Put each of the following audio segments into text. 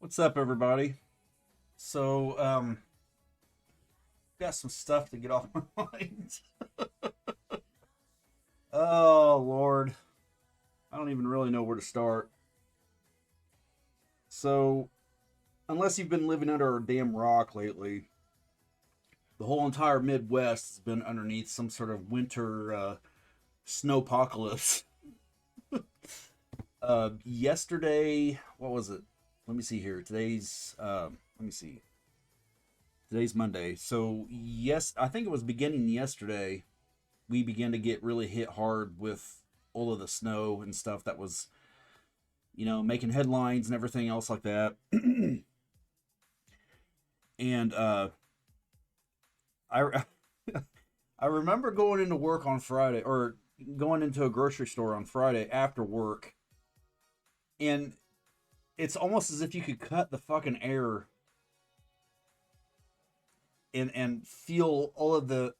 What's up, everybody? So, got some stuff to get off my mind. Oh, Lord. I don't even really know where to start. So, unless you've been living under a damn rock lately, the whole entire Midwest has been underneath some sort of winter snowpocalypse. Yesterday, what was it? Let me see here. Let me see. Today's Monday. So, yes, I think it was beginning yesterday we began to get really hit hard with all of the snow and stuff that was, making headlines and everything else like that. And I I remember going into work on Friday or going into a grocery store on Friday after work, and it's almost as if you could cut the fucking air and feel all of the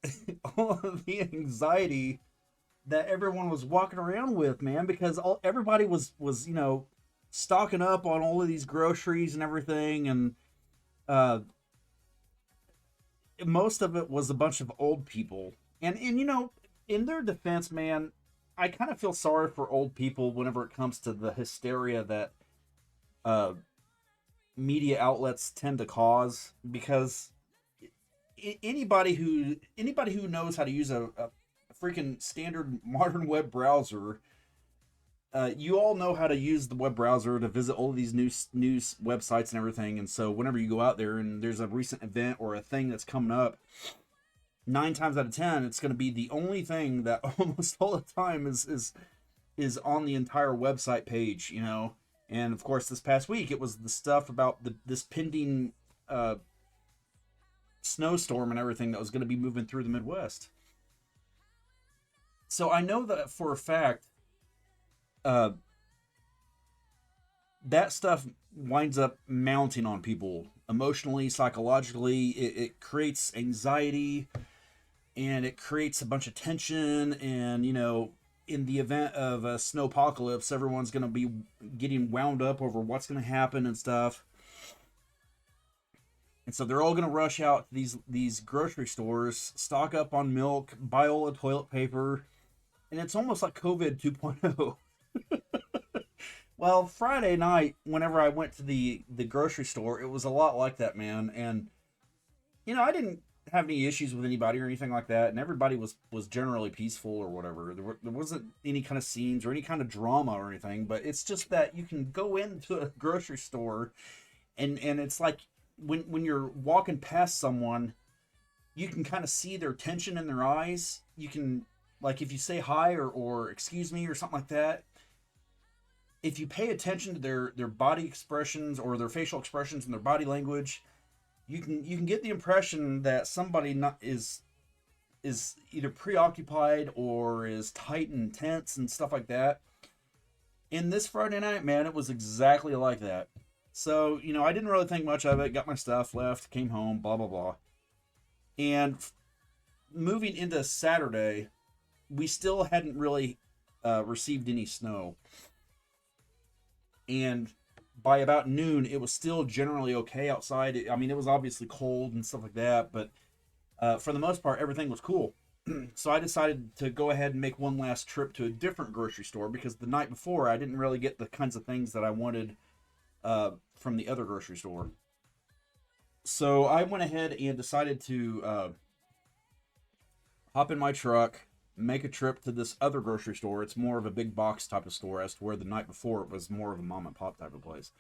all of the anxiety that everyone was walking around with, man, because everybody was stocking up on all of these groceries and everything, and uh, most of it was a bunch of old people, and in their defense, man, I kind of feel sorry for old people whenever it comes to the hysteria that uh, media outlets tend to cause, because anybody who knows how to use a freaking standard modern web browser, you all know how to use the web browser to visit all of these news websites and everything. And so whenever you go out there and there's a recent event or a thing that's coming up, 9 times out of 10, it's going to be the only thing that almost all the time is on the entire website page. And of course, this past week it was the stuff about this pending uh, snowstorm and everything that was going to be moving through the Midwest. So I know that for a fact, uh, that stuff winds up mounting on people emotionally, psychologically. It creates anxiety, and it creates a bunch of tension. And in the event of a snowpocalypse, everyone's going to be getting wound up over what's going to happen and stuff. And so they're all going to rush out to these grocery stores, stock up on milk, buy all the toilet paper, and it's almost like COVID 2.0. Well, Friday night, whenever I went to the grocery store, it was a lot like that, man. And I didn't have any issues with anybody or anything like that, and everybody was generally peaceful or whatever. There wasn't any kind of scenes or any kind of drama or anything. But it's just that you can go into a grocery store, and it's like when you're walking past someone, you can kind of see their tension in their eyes. You can, like, if you say hi or excuse me or something like that, if you pay attention to their body expressions or their facial expressions and their body language, you can get the impression that somebody not is either preoccupied or is tight and tense and stuff like that. And this Friday night, man, it was exactly like that. So, I didn't really think much of it, got my stuff, left, came home, blah blah blah. And moving into Saturday, we still hadn't really received any snow. And by about noon, it was still generally okay outside. I mean, it was obviously cold and stuff like that, but for the most part, everything was cool. So I decided to go ahead and make one last trip to a different grocery store, because the night before I didn't really get the kinds of things that I wanted from the other grocery store. So I went ahead and decided to hop in my truck, make a trip to this other grocery store. It's more of a big box type of store, as to where the night before it was more of a mom and pop type of place.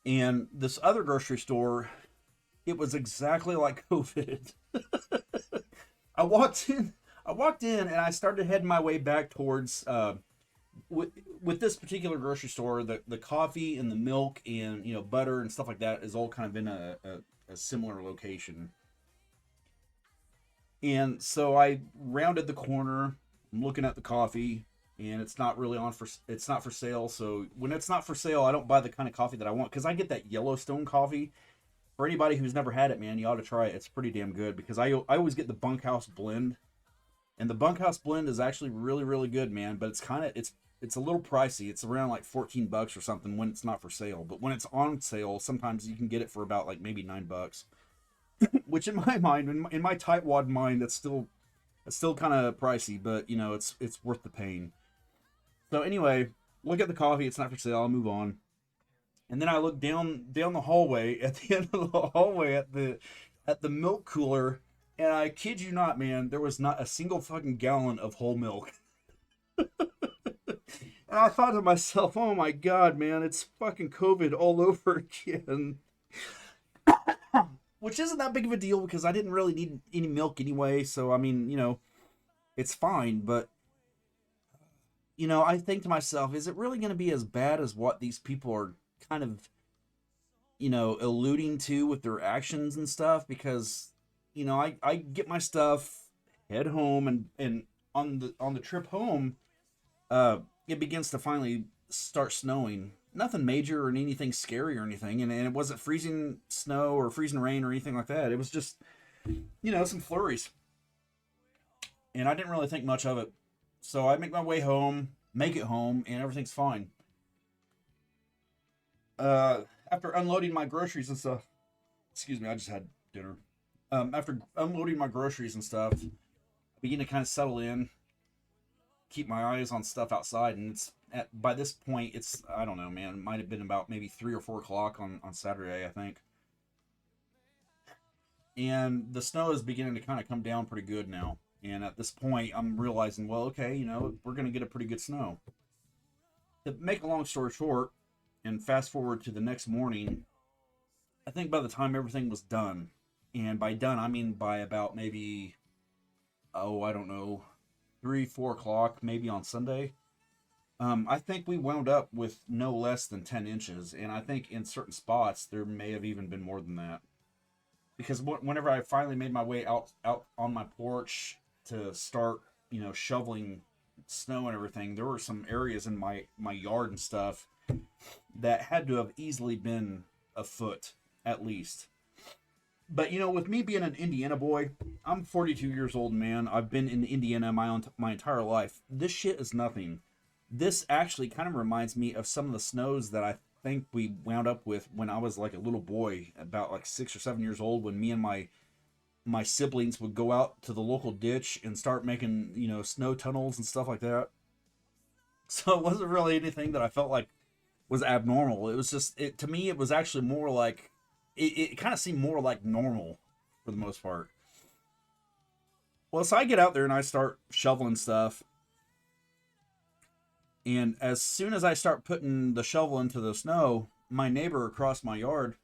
And this other grocery store, it was exactly like COVID. I walked in, I walked in, and I started heading my way back towards. With this particular grocery store, the coffee and the milk and butter and stuff like that is all kind of in a similar location. And so I rounded the corner. I'm looking at the coffee, and it's not for sale. So when it's not for sale, I don't buy the kind of coffee that I want, because I get that Yellowstone coffee. For anybody who's never had it, man, you ought to try it. It's pretty damn good, because I always get the bunkhouse blend, and the bunkhouse blend is actually really really good, man. But it's it's a little pricey. It's around like 14 bucks or something when it's not for sale. But when it's on sale, sometimes you can get it for about like maybe 9 bucks. Which in my mind, in my tightwad mind, that's still kind of pricey. But you know, it's worth the pain. So anyway, look at the coffee. It's not for sale. I'll move on. And then I look down the hallway at the end of the hallway at the milk cooler, and I kid you not, man, there was not a single fucking gallon of whole milk. And I thought to myself, oh my god, man, it's fucking COVID all over again. Which isn't that big of a deal because I didn't really need any milk anyway. So I mean, you know, it's fine. But you know, I think to myself, is it really going to be as bad as what these people are kind of, you know, alluding to with their actions and stuff? Because you know, I get my stuff, head home, and on the trip home, it begins to finally start snowing. Nothing major or anything scary or anything, and it wasn't freezing snow or freezing rain or anything like that. It was just, you know, some flurries, and I didn't really think much of it. So I make my way home, make it home, and everything's fine. After unloading my groceries and stuff, excuse me, I just had dinner. After unloading my groceries and stuff, I begin to kind of settle in, keep my eyes on stuff outside, and it's at by this point it's I don't know, man, it might have been about maybe 3 or 4 o'clock on Saturday, I think, and the snow is beginning to kind of come down pretty good now. And at this point, I'm realizing, well, okay, you know, we're gonna get a pretty good snow. To make a long story short, and fast forward to the next morning, I think by the time everything was done, and by done I mean by about maybe, oh, I don't know, 3, 4 o'clock, maybe on Sunday. I think we wound up with no less than 10 inches, and I think in certain spots there may have even been more than that. Because whenever I finally made my way out on my porch to start, you know, shoveling snow and everything, there were some areas in my yard and stuff that had to have easily been a foot at least. But you know, with me being an Indiana boy, I'm 42 years old, man. I've been in Indiana my entire life. This shit is nothing. This actually kind of reminds me of some of the snows that I think we wound up with when I was like a little boy, about like 6 or 7 years old, when me and my siblings would go out to the local ditch and start making, you know, snow tunnels and stuff like that. So it wasn't really anything that I felt like was abnormal. It was just it to me. It was actually more like it kind of seemed more like normal for the most part. Well, so I get out there and I start shoveling stuff, and as soon as I start putting the shovel into the snow, my neighbor across my yard,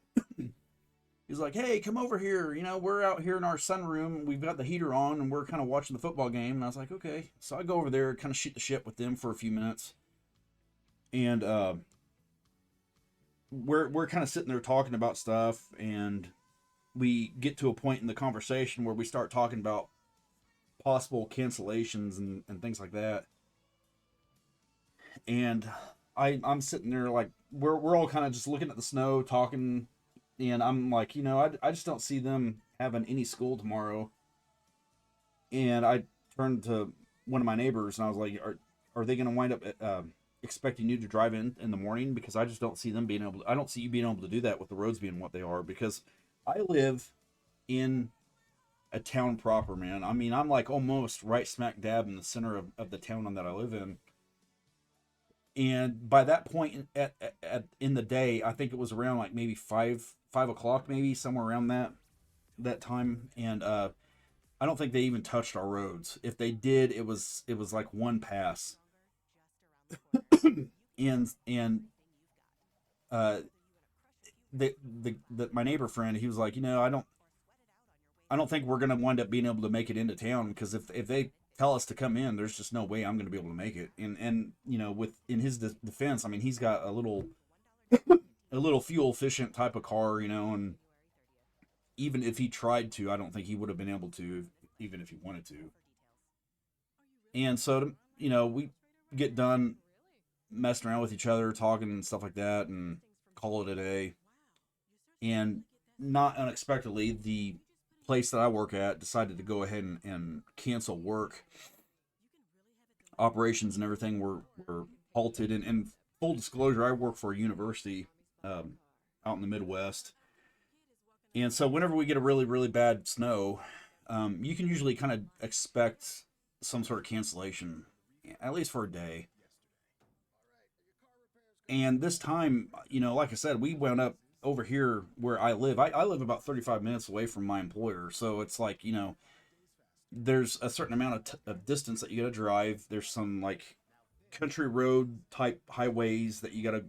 he's like, "Hey, come over here. You know, we're out here in our sunroom. We've got the heater on, and we're kind of watching the football game." And I was like, "Okay." So I go over there, kind of shoot the shit with them for a few minutes, and we're kind of sitting there talking about stuff, and we get to a point in the conversation where we start talking about possible cancellations and things like that. And I'm sitting there like we're all kind of just looking at the snow, talking, and I'm like, you know, I just don't see them having any school tomorrow. And I turned to one of my neighbors and I was like, are they going to wind up expecting you to drive in the morning? Because I just don't see them being able to, I don't see you being able to do that with the roads being what they are. Because I live in a town proper, man. I mean, I'm like almost right smack dab in the center of the town that I live in. And by that point in the day, I think it was around like maybe 5 o'clock, maybe somewhere around that time. And I don't think they even touched our roads. If they did, it was like one pass. And uh, my neighbor friend, he was like, you know, I don't think we're gonna wind up being able to make it into town, because if they tell us to come in, there's just no way I'm gonna be able to make it. And you know, with in his defense, I mean, he's got a little fuel efficient type of car, you know, and even if he tried to, I don't think he would have been able to, even if he wanted to. And so, you know, we get done messing around with each other, talking and stuff like that, and call it a day. And not unexpectedly, the place that I work at decided to go ahead and cancel work. Operations and everything were halted. And full disclosure, I work for a university out in the Midwest. And so whenever we get a really, really bad snow, you can usually kind of expect some sort of cancellation, at least for a day. And this time, like I said, we wound up over here where I live. I live about 35 minutes away from my employer. So it's like, there's a certain amount of distance that you got to drive. There's some like country road type highways that you got to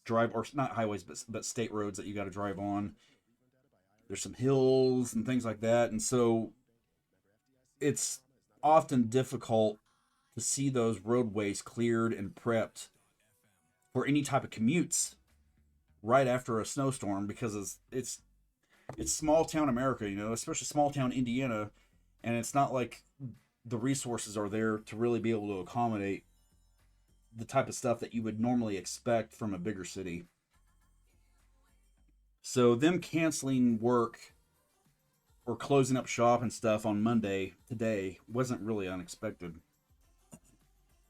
drive, or not highways, but state roads that you got to drive on. There's some hills and things like that. And so it's often difficult to see those roadways cleared and prepped for any type of commutes right after a snowstorm, because it's small town America, especially small town Indiana, and it's not like the resources are there to really be able to accommodate the type of stuff that you would normally expect from a bigger city. So them canceling work or closing up shop and stuff on Monday today wasn't really unexpected.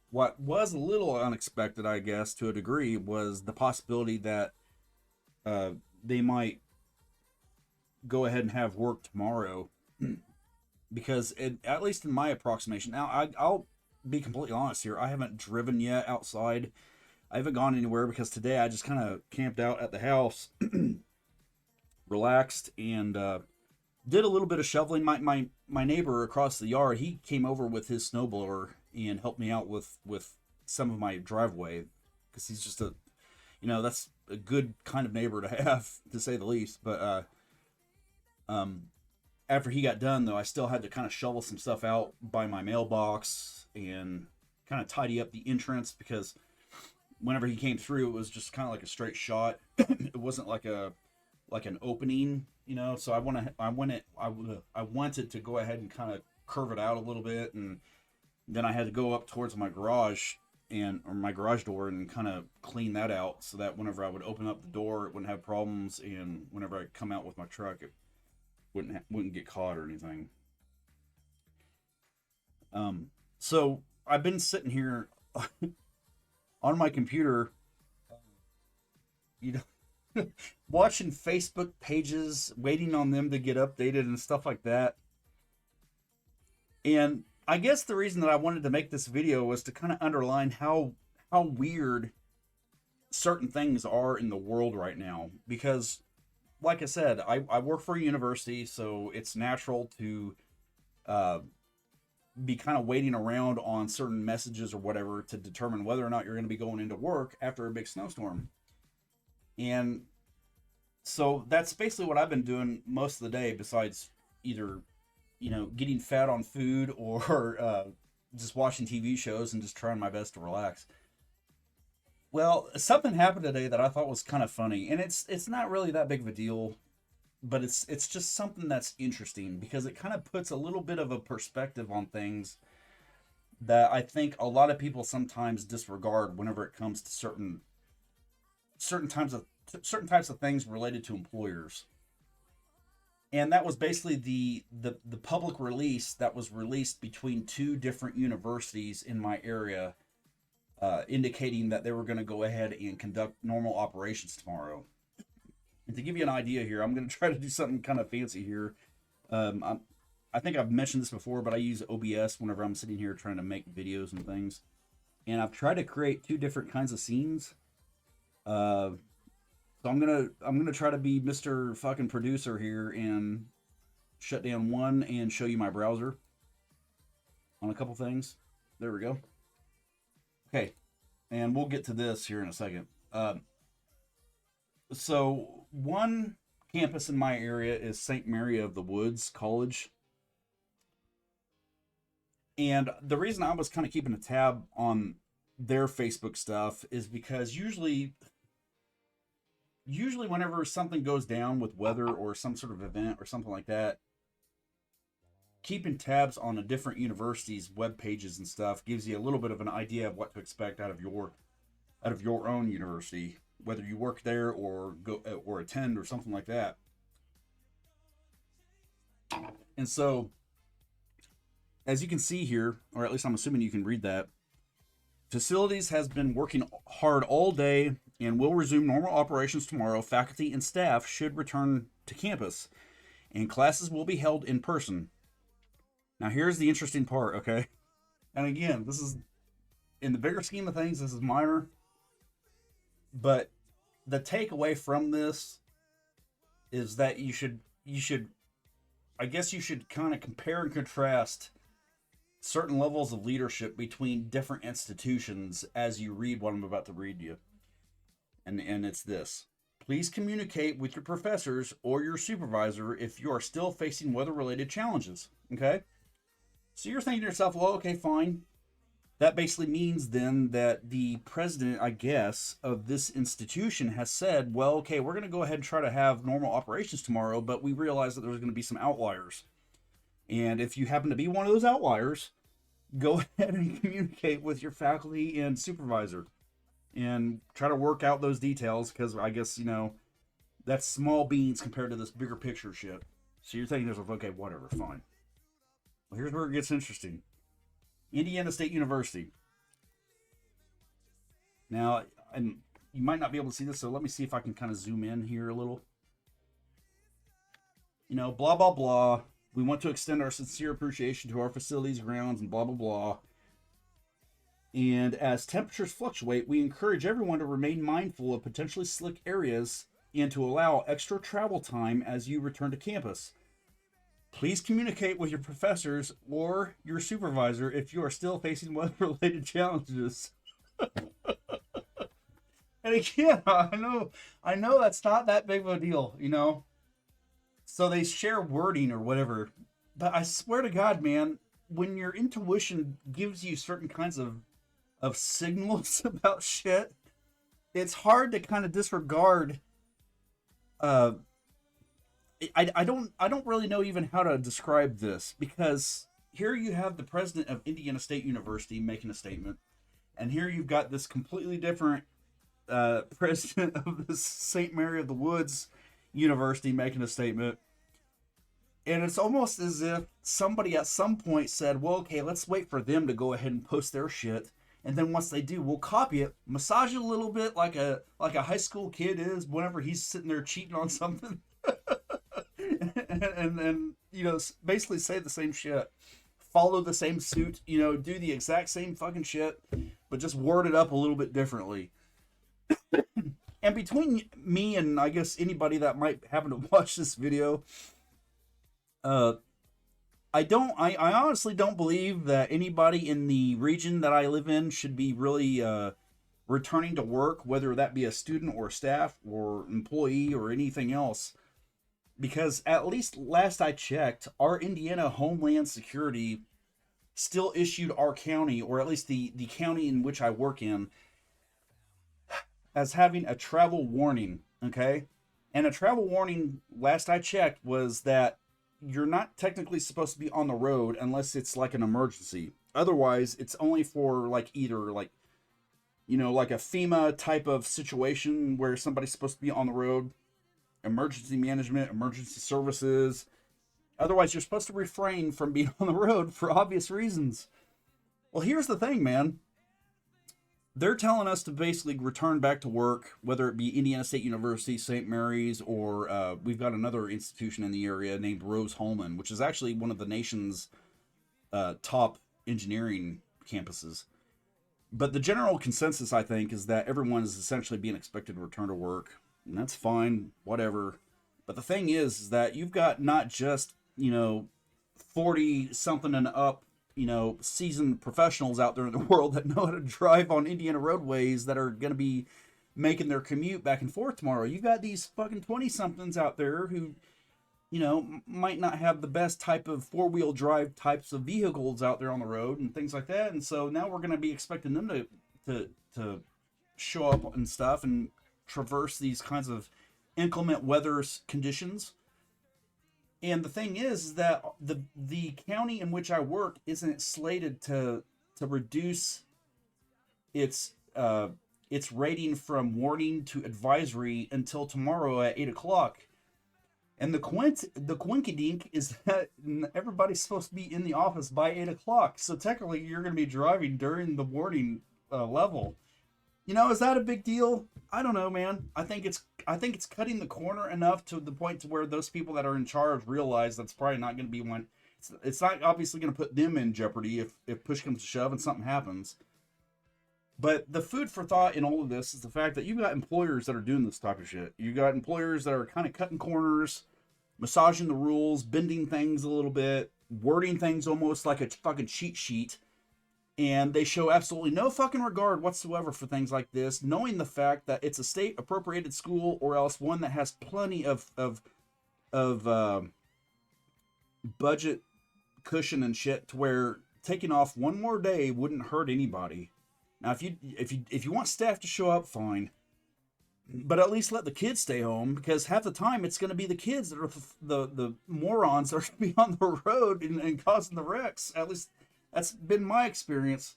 What was a little unexpected, I guess, to a degree, was the possibility that uh, they might go ahead and have work tomorrow. Because at least in my approximation, now I'll be completely honest here, I haven't driven yet outside. I haven't gone anywhere because today I just kind of camped out at the house, relaxed, and did a little bit of shoveling. My neighbor across the yard, he came over with his snowblower and helped me out with some of my driveway, because he's just that's a good kind of neighbor to have, to say the least. But um, after he got done, though, I still had to kind of shovel some stuff out by my mailbox and kind of tidy up the entrance, because whenever he came through, it was just kind of like a straight shot. It wasn't like an opening, So I wanted to go ahead and kind of curve it out a little bit, and then I had to go up towards my garage or my garage door and kind of clean that out, so that whenever I would open up the door, it wouldn't have problems, and whenever I come out with my truck, it wouldn't get caught or anything. So I've been sitting here on my computer, you know, watching Facebook pages, waiting on them to get updated and stuff like that. And I guess the reason that I wanted to make this video was to kind of underline how weird certain things are in the world right now. Because, like I said, I work for a university, so it's natural to be kind of waiting around on certain messages or whatever to determine whether or not you're going to be going into work after a big snowstorm. And so that's basically what I've been doing most of the day, besides either, getting fat on food or just watching TV shows and just trying my best to relax. Well, something happened today that I thought was kind of funny, and it's not really that big of a deal, but it's just something that's interesting, because it kind of puts a little bit of a perspective on things that I think a lot of people sometimes disregard whenever it comes to certain types of things related to employers. And that was basically the public release that was released between two different universities in my area, indicating that they were going to go ahead and conduct normal operations tomorrow. And to give you an idea here, I'm going to try to do something kind of fancy here. I think I've mentioned this before, but I use OBS whenever I'm sitting here trying to make videos and things. And I've tried to create two different kinds of scenes. So I'm gonna try to be Mr. fucking producer here and shut down one and show you my browser on a couple things. There we go. Okay, and we'll get to this here in a second. So one campus in my area is St. Mary of the Woods College. And the reason I was kind of keeping a tab on their Facebook stuff is because usually whenever something goes down with weather or some sort of event or something like that, keeping tabs on a different university's web pages and stuff gives you a little bit of an idea of what to expect out of your own university, whether you work there or go or attend or something like that. And so, as you can see here, or at least I'm assuming you can read that, Facilities has been working hard all day and will resume normal operations tomorrow. Faculty and staff should return to campus, and classes will be held in person. Now, here's the interesting part, okay? And again, this is, in the bigger scheme of things, this is minor, but the takeaway from this is that I guess you should kind of compare and contrast certain levels of leadership between different institutions as you read what I'm about to read you. And it's this. Please communicate with your professors or your supervisor if you are still facing weather-related challenges. Okay? So you're thinking to yourself, well, okay, fine. That basically means then that the president, I guess, of this institution has said, well, okay, we're going to go ahead and try to have normal operations tomorrow, but we realize that there's going to be some outliers. And if you happen to be one of those outliers, go ahead and communicate with your faculty and supervisor and try to work out those details, because I guess, that's small beans compared to this bigger picture shit. So you're thinking to yourself, okay, whatever, fine. Well, here's where it gets interesting. Indiana State University. Now, and you might not be able to see this, so let me see if I can kind of zoom in here a little. Blah, blah, blah. We want to extend our sincere appreciation to our facilities, grounds, and blah, blah, blah. And as temperatures fluctuate, we encourage everyone to remain mindful of potentially slick areas and to allow extra travel time as you return to campus. Please communicate with your professors or your supervisor if you are still facing weather-related challenges. And again, I know that's not that big of a deal, So they share wording or whatever. But I swear to God, man, when your intuition gives you certain kinds of signals about shit, it's hard to kind of disregard. I don't really know even how to describe this, because here you have the president of Indiana State University making a statement, and here you've got this completely different president of the St. Mary of the Woods University making a statement. And it's almost as if somebody at some point said, well, okay, let's wait for them to go ahead and post their shit. And then once they do, we'll copy it, massage it a little bit like a high school kid is whenever he's sitting there cheating on something. and basically say the same shit. Follow the same suit, do the exact same fucking shit, but just word it up a little bit differently. And between me and I guess anybody that might happen to watch this video, I honestly don't believe that anybody in the region that I live in should be really returning to work, whether that be a student or staff or employee or anything else. Because at least last I checked, our Indiana Homeland Security still issued our county, or at least the county in which I work in, as having a travel warning, okay? And a travel warning, last I checked, was that you're not technically supposed to be on the road unless it's like an emergency. Otherwise, it's only for either like a FEMA type of situation where somebody's supposed to be on the road, emergency management, emergency services. Otherwise, you're supposed to refrain from being on the road for obvious reasons. Well, here's the thing, man. They're telling us to basically return back to work, whether it be Indiana State University, St. Mary's, or we've got another institution in the area named Rose-Hulman, which is actually one of the nation's top engineering campuses. But the general consensus, I think, is that everyone is essentially being expected to return to work. And that's fine, whatever. But the thing is that you've got not just, 40-something and up, seasoned professionals out there in the world that know how to drive on Indiana roadways that are going to be making their commute back and forth tomorrow. You've got these fucking 20-somethings out there who, might not have the best type of four-wheel drive types of vehicles out there on the road and things like that. And so now we're going to be expecting them to show up and stuff and traverse these kinds of inclement weather conditions. And the thing is that the county in which I work isn't slated to reduce its rating from warning to advisory until tomorrow at 8:00. And the quinkydink is that everybody's supposed to be in the office by 8:00. So technically, you're going to be driving during the warning level. You know, is that a big deal? I don't know, man. I think it's cutting the corner enough to the point to where those people that are in charge realize that's probably not going to be one. It's not obviously going to put them in jeopardy if push comes to shove and something happens. But the food for thought in all of this is the fact that you got employers that are doing this type of shit. You got employers that are kind of cutting corners, massaging the rules, bending things a little bit, wording things almost like a fucking cheat sheet, and they show absolutely no fucking regard whatsoever for things like this, knowing the fact that it's a state appropriated school or else one that has plenty of budget cushion and shit to where taking off one more day wouldn't hurt anybody. Now, if you want staff to show up, fine, but at least let the kids stay home, because half the time it's going to be the kids that are the morons that are going to be on the road and causing the wrecks. At least that's been my experience.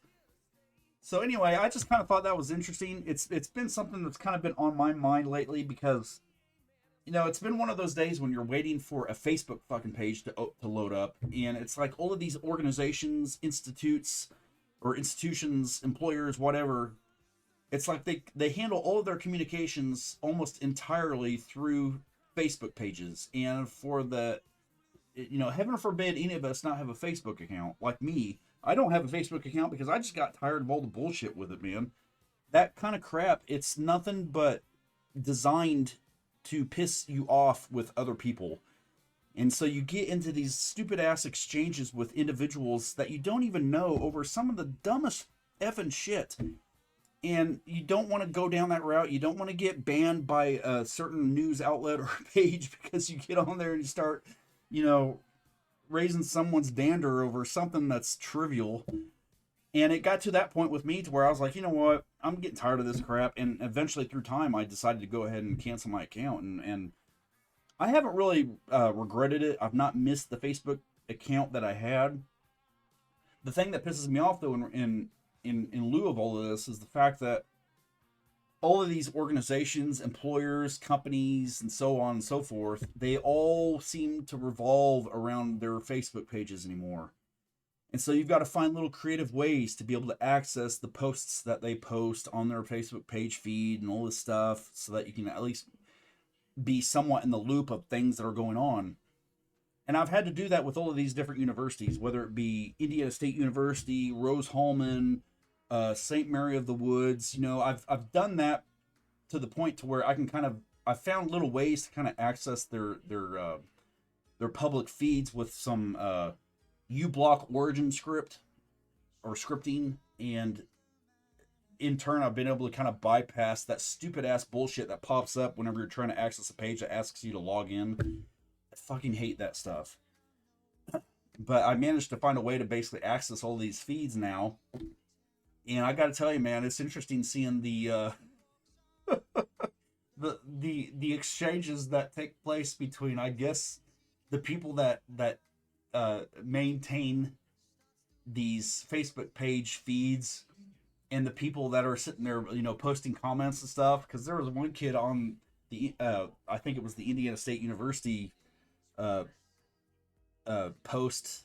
So anyway, I just kind of thought that was interesting. It's been something that's kind of been on my mind lately because, you know, it's been one of those days when you're waiting for a Facebook fucking page to load up, and it's like all of these organizations, institutes, or institutions, employers, whatever. It's like they handle all of their communications almost entirely through Facebook pages, and for the, you know, heaven forbid any of us not have a Facebook account. Like me, I don't have a Facebook account because I just got tired of all the bullshit with it, man. That kind of crap, it's nothing but designed to piss you off with other people. And so you get into these stupid ass exchanges with individuals that you don't even know over some of the dumbest effing shit. And you don't want to go down that route. You don't want to get banned by a certain news outlet or page because you get on there and you start, you know, raising someone's dander over something that's trivial. And it got to that point with me to where I was like, you know what, I'm getting tired of this crap. And eventually through time, I decided to go ahead and cancel my account. And I haven't really regretted it. I've not missed the Facebook account that I had. The thing that pisses me off, though, in lieu of all of this, is the fact that all of these organizations, employers, companies, and so on and so forth, they all seem to revolve around their Facebook pages anymore. And so you've got to find little creative ways to be able to access the posts that they post on their Facebook page feed and all this stuff so that you can at least be somewhat in the loop of things that are going on. And I've had to do that with all of these different universities, whether it be Indiana State University, Rose-Hulman, St. Mary of the Woods. You know, I've done that to the point to where I found little ways to kind of access their public feeds with some uBlock origin script or scripting, and in turn, I've been able to kind of bypass that stupid ass bullshit that pops up whenever you're trying to access a page that asks you to log in. I fucking hate that stuff. But I managed to find a way to basically access all these feeds now. And I got to tell you, man, it's interesting seeing the the exchanges that take place between, I guess, the people that maintain these Facebook page feeds and the people that are sitting there, you know, posting comments and stuff. Because there was one kid on the, I think it was the Indiana State University post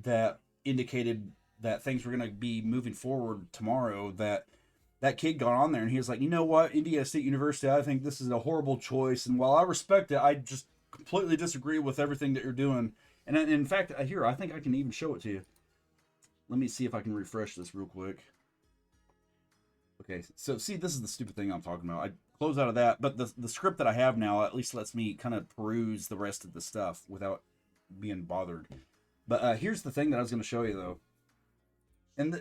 that indicated that things were going to be moving forward tomorrow. That kid got on there and he was like, you know what, Indiana State University, I think this is a horrible choice. And while I respect it, I just completely disagree with everything that you're doing. And in fact, here, I think I can even show it to you. Let me see if I can refresh this real quick. Okay, so see, this is the stupid thing I'm talking about. I close out of that, but the script that I have now at least lets me kind of peruse the rest of the stuff without being bothered. But here's the thing that I was going to show you, though. And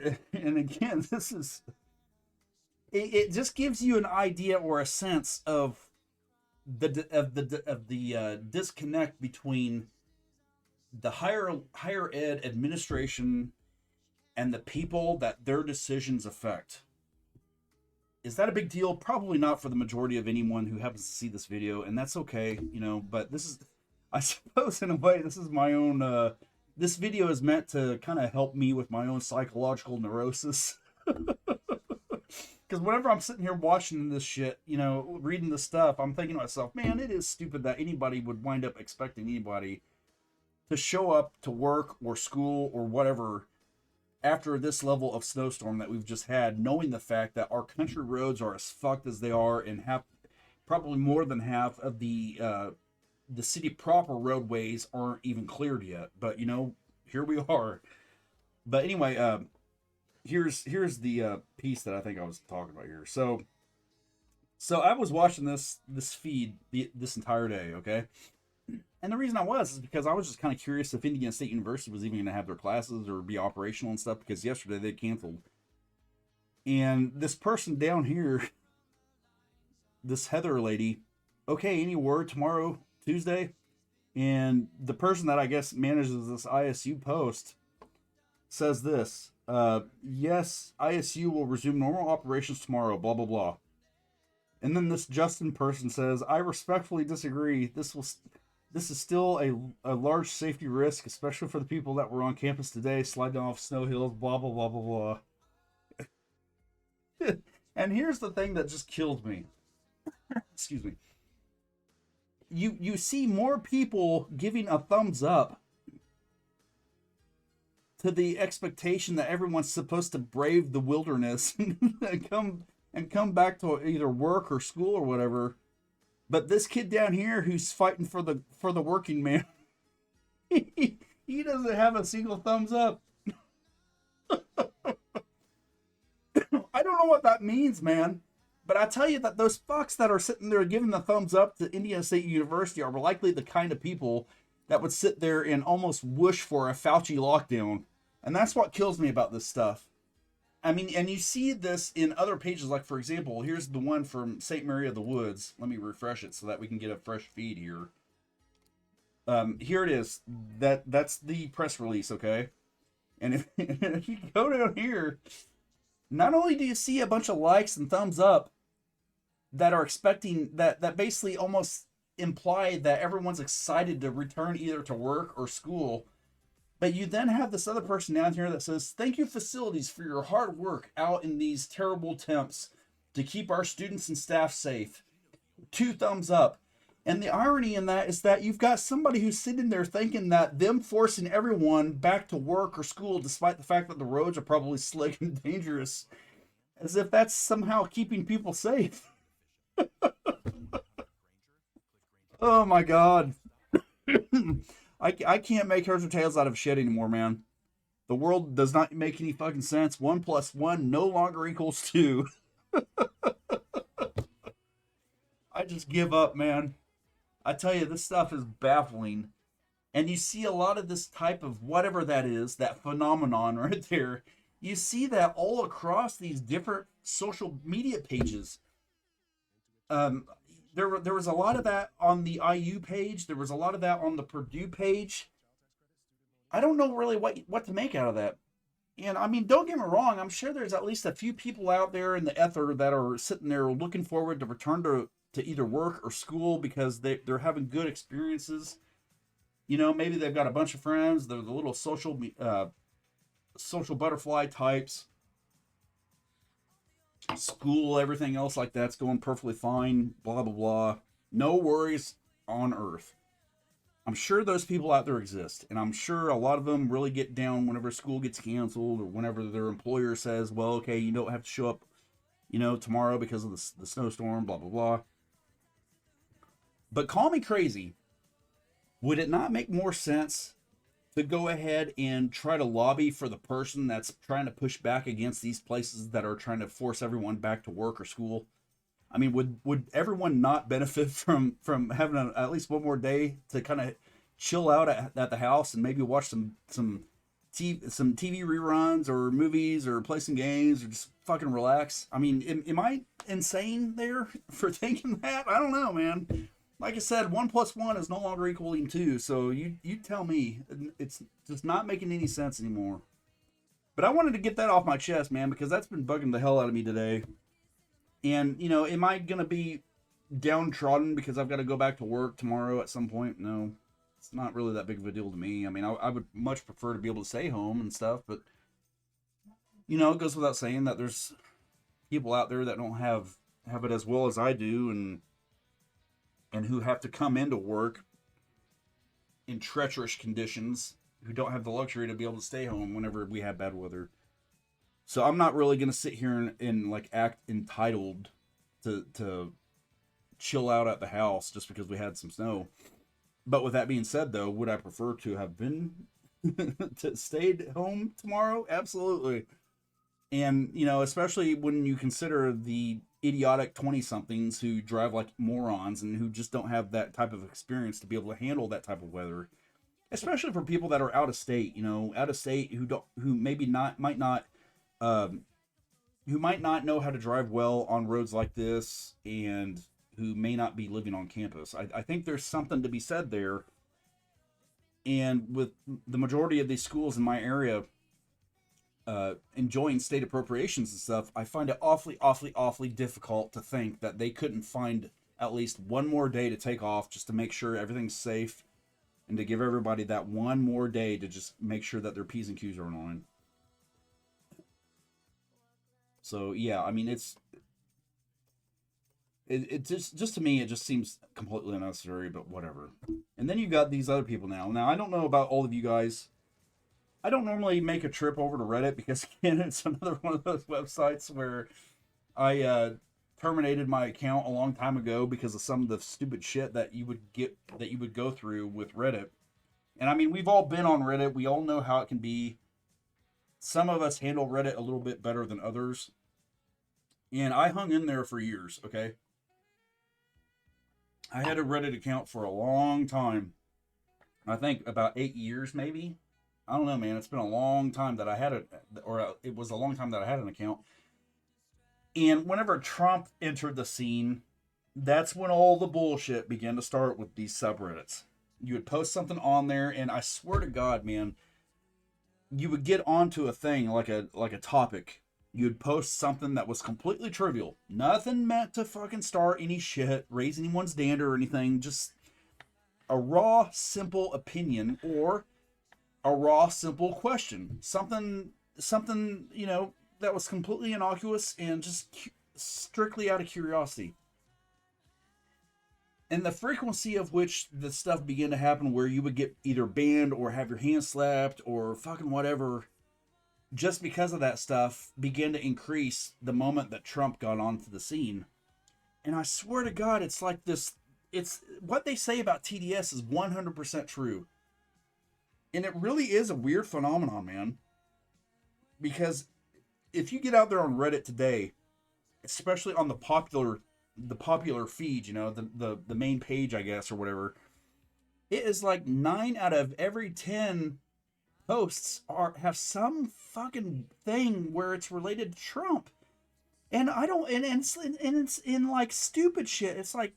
again, this is... It just gives you an idea or a sense of the disconnect between the higher ed administration and the people that their decisions affect. Is that a big deal? Probably not for the majority of anyone who happens to see this video, and that's okay, you know, but this is, I suppose in a way, this is my own, this video is meant to kind of help me with my own psychological neurosis. Because whenever I'm sitting here watching this shit, you know, reading this stuff, I'm thinking to myself, man, it is stupid that anybody would wind up expecting anybody to show up to work or school or whatever after this level of snowstorm that we've just had, knowing the fact that our country roads are as fucked as they are, and half, probably more than half of the city proper roadways aren't even cleared yet. But here we are. But anyway, here's the piece that I think I was talking about here. So I was watching this feed this entire day, okay? And the reason I was is because I was just kind of curious if Indiana State University was even going to have their classes or be operational and stuff, because yesterday they canceled. And this person down here, this Heather lady, okay, any word tomorrow, Tuesday? And the person that I guess manages this ISU post says this, yes, ISU will resume normal operations tomorrow, blah, blah, blah. And then this Justin person says, I respectfully disagree. This is still a large safety risk, especially for the people that were on campus today, sliding off snow hills, blah, blah, blah, blah, blah. And here's the thing that just killed me. Excuse me. You see more people giving a thumbs up to the expectation that everyone's supposed to brave the wilderness and come back to either work or school or whatever. But this kid down here who's fighting for the working man, he doesn't have a single thumbs up. I don't know what that means, man. But I tell you that those fucks that are sitting there giving the thumbs up to Indiana State University are likely the kind of people that would sit there and almost wish for a Fauci lockdown. And that's what kills me about this stuff. I mean, and you see this in other pages, like, for example, here's the one from St. Mary of the Woods. Let me refresh it so that we can get a fresh feed here. Here it is. That's the press release, okay? And if you go down here, not only do you see a bunch of likes and thumbs up that are expecting, that basically almost imply that everyone's excited to return either to work or school, but you then have this other person down here that says, thank you facilities for your hard work out in these terrible temps to keep our students and staff safe. 2 thumbs up. And the irony in that is that you've got somebody who's sitting there thinking that them forcing everyone back to work or school, despite the fact that the roads are probably slick and dangerous, as if that's somehow keeping people safe. Oh my God. I can't make heads or tails out of shit anymore, man. The world does not make any fucking sense. 1 + 1 no longer equals 2. I just give up, man. I tell you, this stuff is baffling. And you see a lot of this type of whatever that is, that phenomenon right there. You see that all across these different social media pages. There was a lot of that on the IU page. There was a lot of that on the Purdue page. I don't know really what to make out of that. And I mean, don't get me wrong. I'm sure there's at least a few people out there in the ether that are sitting there looking forward to return to either work or school because they're having good experiences. Maybe they've got a bunch of friends. They're the little social butterfly types. School, everything else like that's going perfectly fine, blah, blah, blah. No worries on earth. I'm sure those people out there exist, and I'm sure a lot of them really get down whenever school gets canceled or whenever their employer says, well, okay, you don't have to show up, tomorrow because of the snowstorm, blah, blah, blah. But call me crazy. Would it not make more sense to go ahead and try to lobby for the person that's trying to push back against these places that are trying to force everyone back to work or school? I mean, would everyone not benefit from having at least one more day to kind of chill out at the house and maybe watch some TV reruns or movies or play some games or just fucking relax? I mean, am I insane there for thinking that? I don't know, man. Like I said, 1 + 1 is no longer equaling 2. So you tell me. It's just not making any sense anymore. But I wanted to get that off my chest, man, because that's been bugging the hell out of me today. And, am I going to be downtrodden because I've got to go back to work tomorrow at some point? No, it's not really that big of a deal to me. I mean, I would much prefer to be able to stay home and stuff. But, it goes without saying that there's people out there that don't have it as well as I do and who have to come into work in treacherous conditions who don't have the luxury to be able to stay home whenever we have bad weather. So I'm not really gonna sit here and like act entitled to chill out at the house just because we had some snow. But with that being said, though, would I prefer to have been to stayed home tomorrow? Absolutely. And especially when you consider the idiotic 20 somethings who drive like morons and who just don't have that type of experience to be able to handle that type of weather, especially for people that are out of state, out of state who maybe not might not um, who might not know how to drive well on roads like this, and who may not be living on campus. I think there's something to be said there. And with the majority of these schools in my area enjoying state appropriations and stuff, I find it awfully, awfully, awfully difficult to think that they couldn't find at least one more day to take off just to make sure everything's safe, and to give everybody that one more day to just make sure that their P's and Q's are in line. So yeah, I mean it just to me it just seems completely unnecessary, but whatever. And then you've got these other people now. Now I don't know about all of you guys. I don't normally make a trip over to Reddit because again it's another one of those websites where I terminated my account a long time ago because of some of the stupid shit that you would go through with Reddit. And I mean, we've all been on Reddit. We all know how it can be. Some of us handle Reddit a little bit better than others. And I hung in there for years, okay? I had a Reddit account for a long time. I think about 8 years, maybe. I don't know, man. It's been a long time that I had it, or it was a long time that I had an account. And whenever Trump entered the scene, that's when all the bullshit began to start with these subreddits. You would post something on there, and I swear to God, man, you would get onto a thing like a topic. You'd post something that was completely trivial, nothing meant to fucking start any shit, raise anyone's dander or anything. Just a raw, simple opinion or a raw, simple question. Something that was completely innocuous and just strictly out of curiosity. And the frequency of which the stuff began to happen where you would get either banned or have your hand slapped or fucking whatever just because of that stuff began to increase the moment that Trump got onto the scene. And I swear to God, it's like this. It's what they say about TDS is 100% true. And it really is a weird phenomenon, man. Because if you get out there on Reddit today, especially on the popular feed, the main page, I guess, or whatever, it is like 9 out of every 10 posts have some fucking thing where it's related to Trump. And I don't, and it's in like stupid shit. It's like,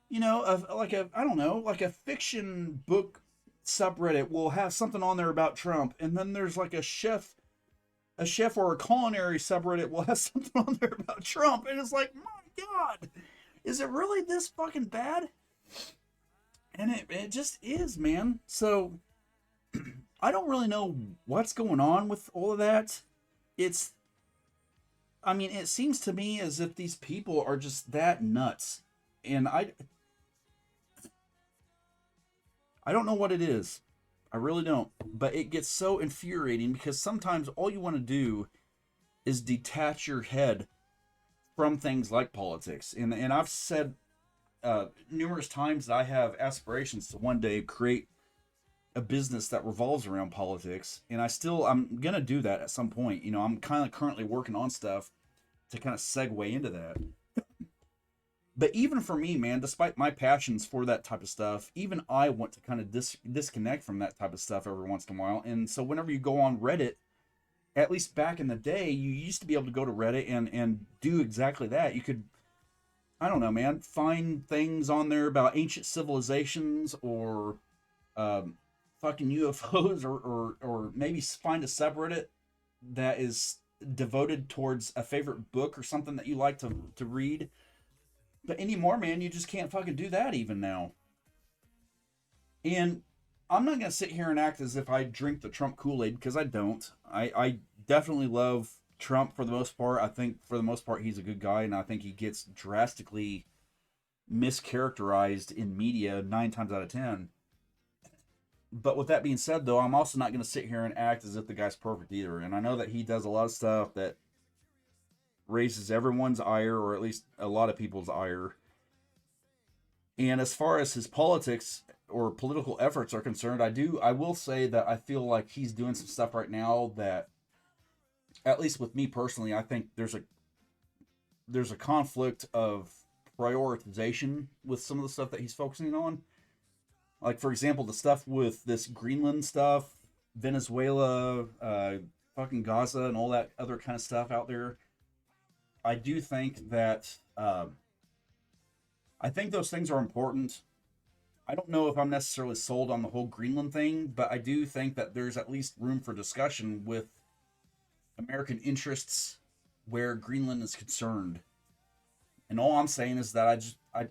I don't know, like a fiction book subreddit will have something on there about Trump, and then there's like a chef or a culinary subreddit will have something on there about Trump, and it's like, my God, is it really this fucking bad? And it just is, man. So I don't really know what's going on with all of that. I mean, it seems to me as if these people are just that nuts. And I don't know what it is. I really don't. But it gets so infuriating because sometimes all you want to do is detach your head from things like politics. And I've said numerous times that I have aspirations to one day create a business that revolves around politics, and I'm gonna do that at some point. I'm kind of currently working on stuff to kind of segue into that. But even for me, man, despite my passions for that type of stuff, even I want to kind of disconnect from that type of stuff every once in a while. And so whenever you go on Reddit, at least back in the day, you used to be able to go to Reddit and do exactly that. You could, I don't know, man, find things on there about ancient civilizations or fucking UFOs, or maybe find a subreddit that is devoted towards a favorite book or something that you like to read. But anymore, man, you just can't fucking do that even now. And I'm not going to sit here and act as if I drink the Trump Kool-Aid, because I don't. I definitely love Trump for the most part. I think for the most part he's a good guy, and I think he gets drastically mischaracterized in media 9 times out of 10. But with that being said, though, I'm also not going to sit here and act as if the guy's perfect either. And I know that he does a lot of stuff that raises everyone's ire, or at least a lot of people's ire. And as far as his politics or political efforts are concerned, I will say that I feel like he's doing some stuff right now that, at least with me personally, I think there's a conflict of prioritization with some of the stuff that he's focusing on. Like, for example, the stuff with this Greenland stuff, Venezuela, fucking Gaza, and all that other kind of stuff out there. I do think that I think those things are important. I don't know if I'm necessarily sold on the whole Greenland thing, but I do think that there's at least room for discussion with American interests where Greenland is concerned. And all I'm saying is that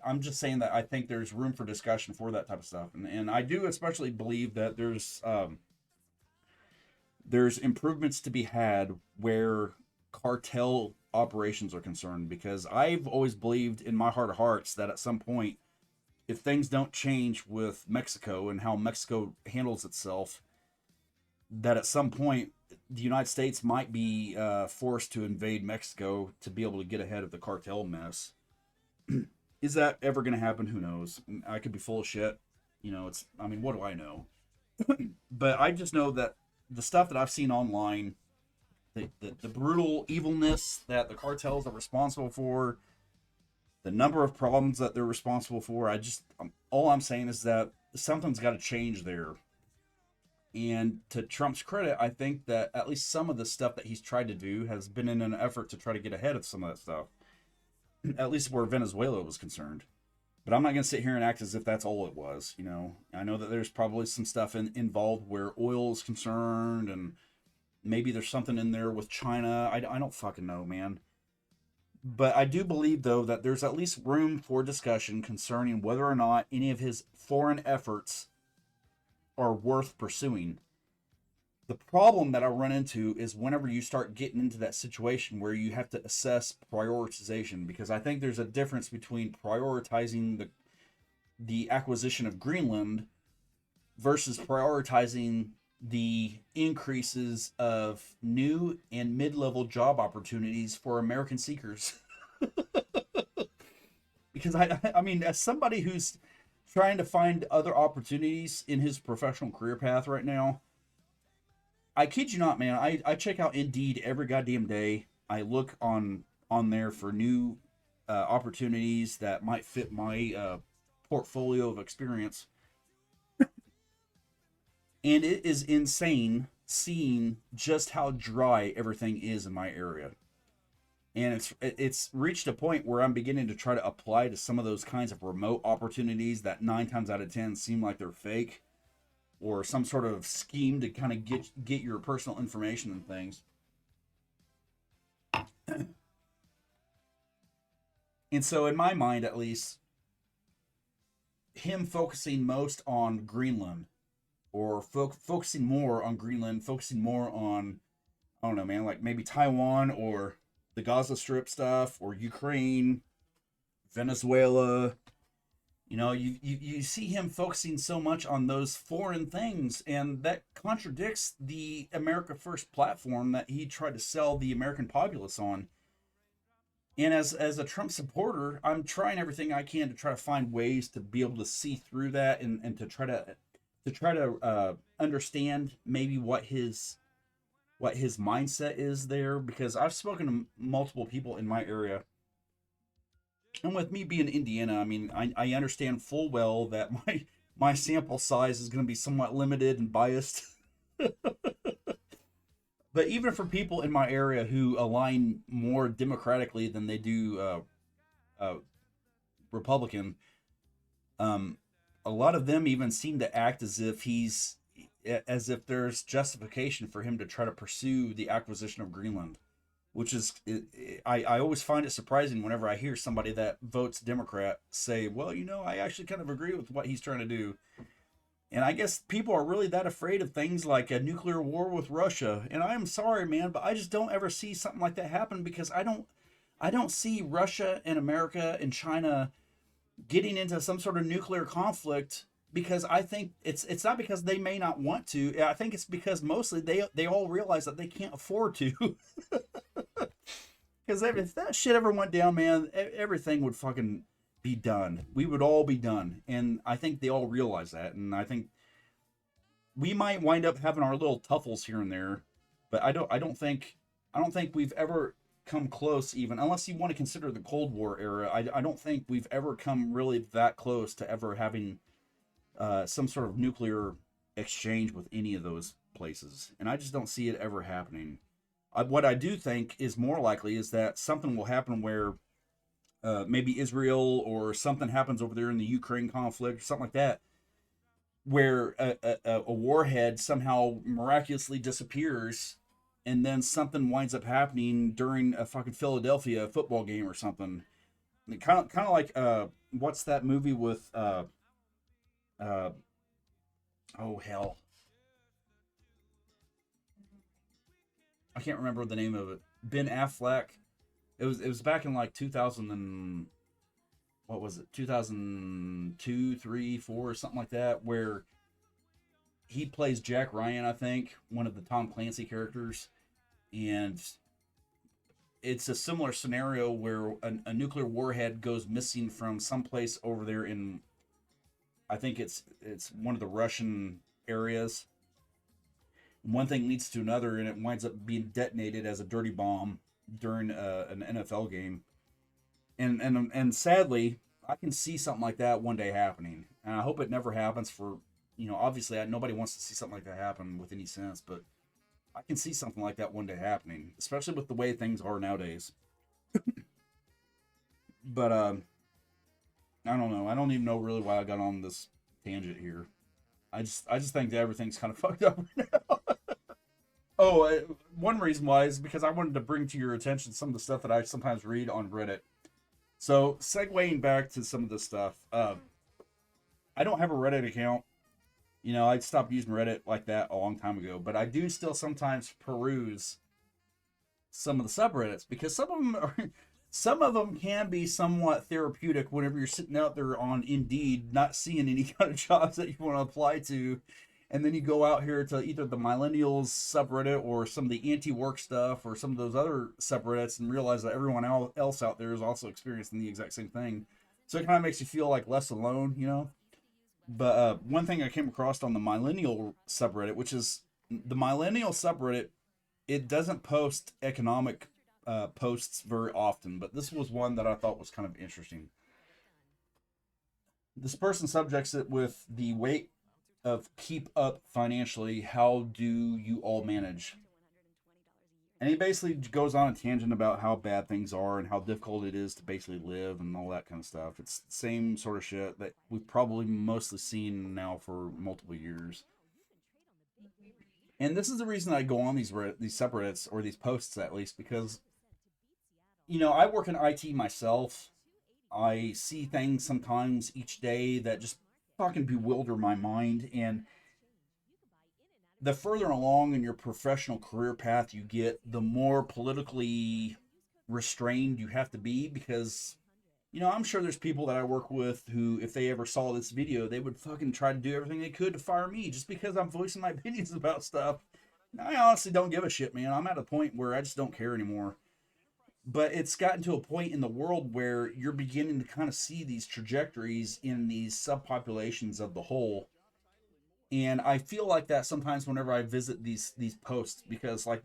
I'm just saying that I think there's room for discussion for that type of stuff, and I do especially believe that there's improvements to be had where cartel operations are concerned, because I've always believed in my heart of hearts that at some point, if things don't change with Mexico and how Mexico handles itself, that at some point the United States might be forced to invade Mexico to be able to get ahead of the cartel mess. Is that ever going to happen? Who knows? I could be full of shit. I mean, what do I know? But I just know that the stuff that I've seen online, the brutal evilness that the cartels are responsible for, the number of problems that they're responsible for, all I'm saying is that something's got to change there. And to Trump's credit, I think that at least some of the stuff that he's tried to do has been in an effort to try to get ahead of some of that stuff, at least where Venezuela was concerned. But I'm not going to sit here and act as if that's all it was. I know that there's probably some stuff involved where oil is concerned, and maybe there's something in there with China. I don't fucking know, man. But I do believe, though, that there's at least room for discussion concerning whether or not any of his foreign efforts are worth pursuing. The problem that I run into is whenever you start getting into that situation where you have to assess prioritization, because I think there's a difference between prioritizing the acquisition of Greenland versus prioritizing the increases of new and mid-level job opportunities for American seekers. Because I mean, as somebody who's trying to find other opportunities in his professional career path right now, I kid you not, man. I check out Indeed every goddamn day. I look on there for new opportunities that might fit my portfolio of experience. And it is insane seeing just how dry everything is in my area. And it's reached a point where I'm beginning to try to apply to some of those kinds of remote opportunities that 9 times out of 10 seem like they're fake, or some sort of scheme to kind of get your personal information and things. And so in my mind, at least, him focusing most on Greenland, or focusing more on Greenland, focusing more on, I don't know, man, like maybe Taiwan or the Gaza Strip stuff, or Ukraine, Venezuela. You see him focusing so much on those foreign things, and that contradicts the America First platform that he tried to sell the American populace on. And as a Trump supporter, I'm trying everything I can to try to find ways to be able to see through that, and to try to understand maybe what his mindset is there, because I've spoken to multiple people in my area. And with me being Indiana, I mean, I understand full well that my sample size is going to be somewhat limited and biased. But even for people in my area who align more democratically than they do Republican, a lot of them even seem to act as if there's justification for him to try to pursue the acquisition of Greenland, which is, I always find it surprising whenever I hear somebody that votes Democrat say, well, I actually kind of agree with what he's trying to do. And I guess people are really that afraid of things like a nuclear war with Russia. And I am sorry, man, but I just don't ever see something like that happen, because I don't see Russia and America and China getting into some sort of nuclear conflict because I think it's not because they may not want to. I think it's because mostly they all realize that they can't afford to. Because if that shit ever went down, man, everything would fucking be done. We would all be done, and I think they all realize that. And I think we might wind up having our little tuffles here and there, but I don't think we've ever come close, even unless you want to consider the Cold War era. I don't think we've ever come really that close to ever having some sort of nuclear exchange with any of those places, and I just don't see it ever happening. What I do think is more likely is that something will happen where maybe Israel or something happens over there in the Ukraine conflict or something like that, where a warhead somehow miraculously disappears, and then something winds up happening during a fucking Philadelphia football game or something. Kind of like what's that movie with uh, oh hell, I can't remember the name of it. Ben Affleck. It was back in like 2000 and what was it, 2002, 3, 4, or something like that, where he plays Jack Ryan, I think, one of the Tom Clancy characters, and it's a similar scenario where a nuclear warhead goes missing from someplace over there in, I think it's one of the Russian areas. One thing leads to another, and it winds up being detonated as a dirty bomb during an NFL game. And sadly, I can see something like that one day happening, and I hope it never happens. For obviously, nobody wants to see something like that happen with any sense, but I can see something like that one day happening, especially with the way things are nowadays. But I don't know. I don't even know really why I got on this tangent here. I just think that everything's kind of fucked up right now. Oh, one reason why is because I wanted to bring to your attention some of the stuff that I sometimes read on Reddit. So, segueing back to some of this stuff, I don't have a Reddit account. I stopped using Reddit like that a long time ago, but I do still sometimes peruse some of the subreddits because some of them can be somewhat therapeutic whenever you're sitting out there on Indeed, not seeing any kind of jobs that you want to apply to, and then you go out here to either the millennials subreddit or some of the anti-work stuff or some of those other subreddits and realize that everyone else out there is also experiencing the exact same thing. So it kind of makes you feel like less alone. But one thing I came across on the millennial subreddit, which is the millennial subreddit, it doesn't post economic posts very often, but this was one that I thought was kind of interesting. This person subjects it with the weight of keep up financially. How do you all manage? And he basically goes on a tangent about how bad things are and how difficult it is to basically live and all that kind of stuff. It's the same sort of shit that we've probably mostly seen now for multiple years. And this is the reason I go on these subreddits, or these posts at least, because I work in IT myself. I see things sometimes each day that just fucking bewilder my mind. And the further along in your professional career path you get, the more politically restrained you have to be because, I'm sure there's people that I work with who, if they ever saw this video, they would fucking try to do everything they could to fire me just because I'm voicing my opinions about stuff. I honestly don't give a shit, man. I'm at a point where I just don't care anymore. But it's gotten to a point in the world where you're beginning to kind of see these trajectories in these subpopulations of the whole. And I feel like that sometimes whenever I visit these posts, because like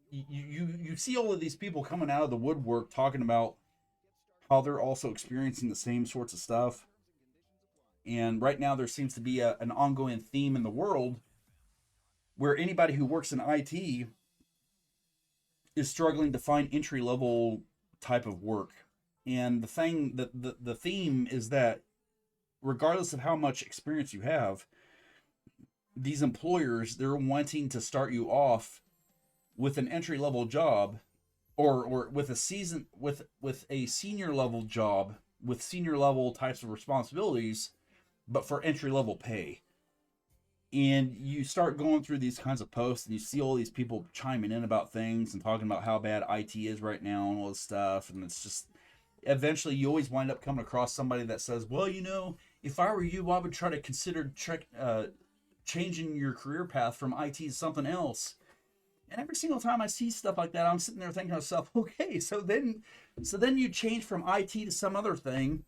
you see all of these people coming out of the woodwork talking about how they're also experiencing the same sorts of stuff. And right now there seems to be an ongoing theme in the world where anybody who works in IT is struggling to find entry level type of work. And the thing that the theme is that regardless of how much experience you have, these employers, they're wanting to start you off with an entry level job, or with a senior level job with senior level types of responsibilities, but for entry level pay. And you start going through these kinds of posts and you see all these people chiming in about things and talking about how bad IT is right now and all this stuff. And it's just, eventually you always wind up coming across somebody that says, well, if I were you, I would try to consider changing your career path from IT to something else. And every single time I see stuff like that, I'm sitting there thinking to myself, okay, so then you change from IT to some other thing,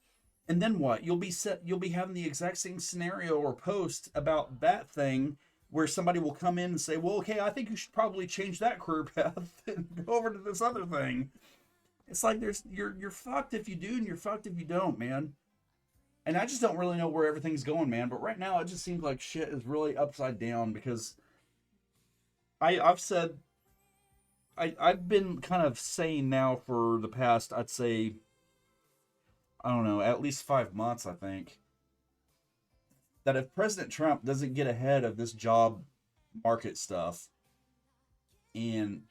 and then what? You'll be having the exact same scenario or post about that thing where somebody will come in and say, well, okay, I think you should probably change that career path and go over to this other thing. It's like you're fucked if you do and you're fucked if you don't, man. And I just don't really know where everything's going, man. But right now, it just seems like shit is really upside down because I've said I've been kind of saying now for the past, I'd say, I don't know, at least 5 months, I think, that if President Trump doesn't get ahead of this job market stuff, and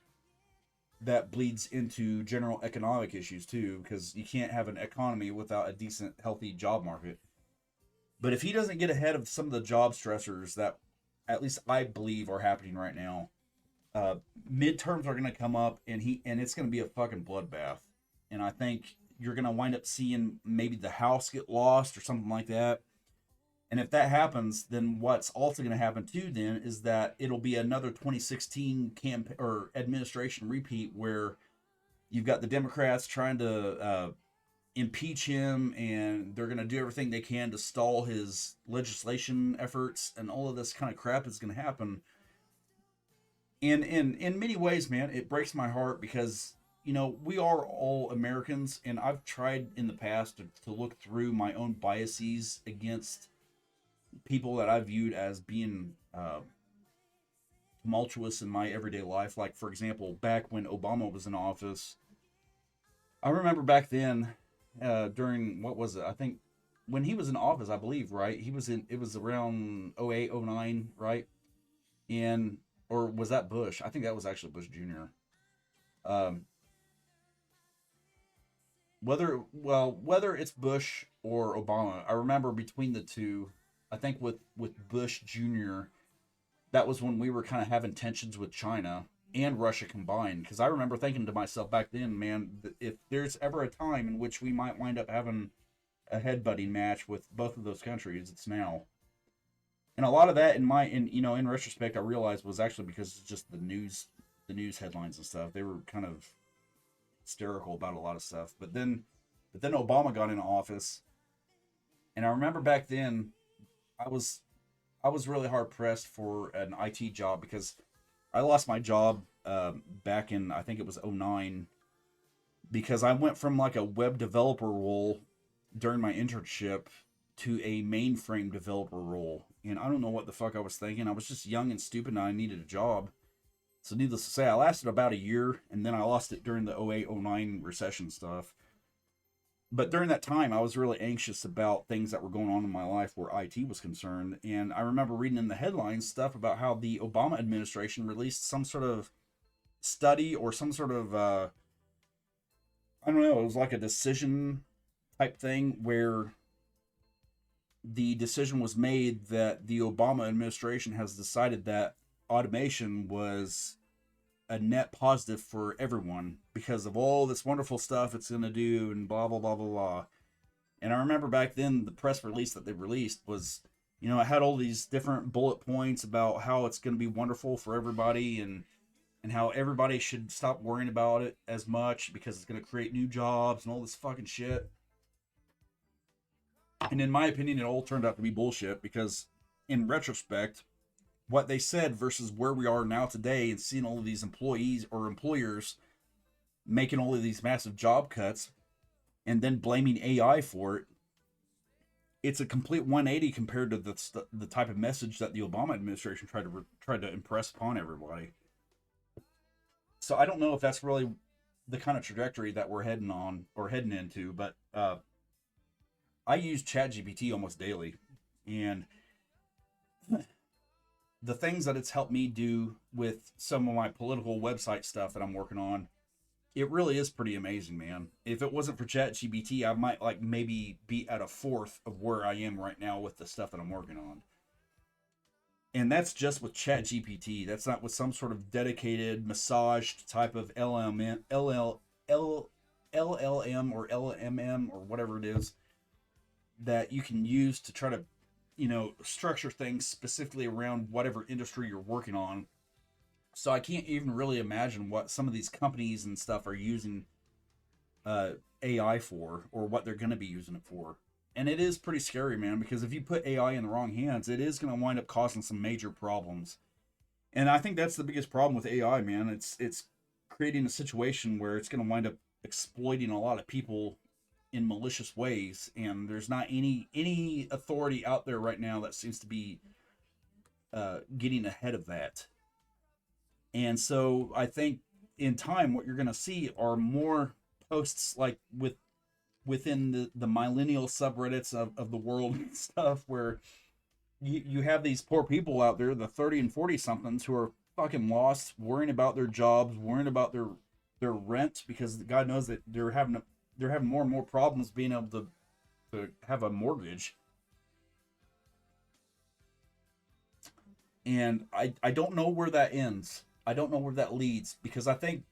that bleeds into general economic issues too, because you can't have an economy without a decent, healthy job market. But if he doesn't get ahead of some of the job stressors that, at least I believe, are happening right now, uh, midterms are going to come up, and it's going to be a fucking bloodbath. And I think you're going to wind up seeing maybe the House get lost or something like that. And if that happens, then what's also going to happen too then is that it'll be another 2016 campaign or administration repeat where you've got the Democrats trying to impeach him, and they're going to do everything they can to stall his legislation efforts, and all of this kind of crap is going to happen. And in many ways, man, it breaks my heart because we are all Americans, and I've tried in the past to look through my own biases against people that I viewed as being tumultuous in my everyday life. Like, for example, back when Obama was in office, I remember back then, during, what was it? I think when he was in office, I believe, right? It was around 08, 09, right? And, or was that Bush? I think that was actually Bush Jr. Um, whether it's Bush or Obama, I remember between the two, I think with Bush Jr., that was when we were kind of having tensions with China and Russia combined. Because I remember thinking to myself back then, man, if there's ever a time in which we might wind up having a headbutting match with both of those countries, it's now. And a lot of that, in retrospect, I realized was actually because it's just the news headlines and stuff. They were kind of hysterical about a lot of stuff. But then Obama got into office, and I remember back then, I was I was really hard pressed for an IT job because I lost my job back in, I think it was '09, because I went from like a web developer role during my internship to a mainframe developer role. And I don't know what the fuck I was thinking. I was just young and stupid and I needed a job. So needless to say, I lasted about a year and then I lost it during the '08, '09 recession stuff. But during that time, I was really anxious about things that were going on in my life where IT was concerned. And I remember reading in the headlines stuff about how the Obama administration released some sort of study or some sort of, I don't know, it was like a decision type thing where the decision was made that the Obama administration has decided that automation was a net positive for everyone because of all this wonderful stuff it's going to do and blah, blah, blah, blah, blah. And I remember back then the press release that they released was, it had all these different bullet points about how it's going to be wonderful for everybody and how everybody should stop worrying about it as much because it's going to create new jobs and all this fucking shit. And in my opinion, it all turned out to be bullshit because in retrospect, what they said versus where we are now today and seeing all of these employees or employers making all of these massive job cuts and then blaming AI for it, it's a complete 180 compared to the type of message that the Obama administration tried to impress upon everybody. So I don't know if that's really the kind of trajectory that we're heading on or heading into, but I use ChatGPT almost daily, and the things that it's helped me do with some of my political website stuff that I'm working on, it really is pretty amazing, man. If it wasn't for ChatGPT, I might like maybe be at a fourth of where I am right now with the stuff that I'm working on. And that's just with ChatGPT. That's not with some sort of dedicated, massaged type of LLM or LMM or whatever it is that you can use to try to, structure things specifically around whatever industry you're working on. So I can't even really imagine what some of these companies and stuff are using uh, AI for, or what they're going to be using it for. And it is pretty scary, man, because if you put AI in the wrong hands, it is going to wind up causing some major problems. And I think that's the biggest problem with AI, man. It's creating a situation where it's going to wind up exploiting a lot of people in malicious ways, and there's not any authority out there right now that seems to be getting ahead of that. And so I think in time, what you're going to see are more posts like within the millennial subreddits of the world and stuff, where you have these poor people out there, the 30 and 40 somethings, who are fucking lost, worrying about their jobs, worrying about their rent, because God knows that they're having more and more problems being able to have a mortgage. And I don't know where that ends. I don't know where that leads, because I think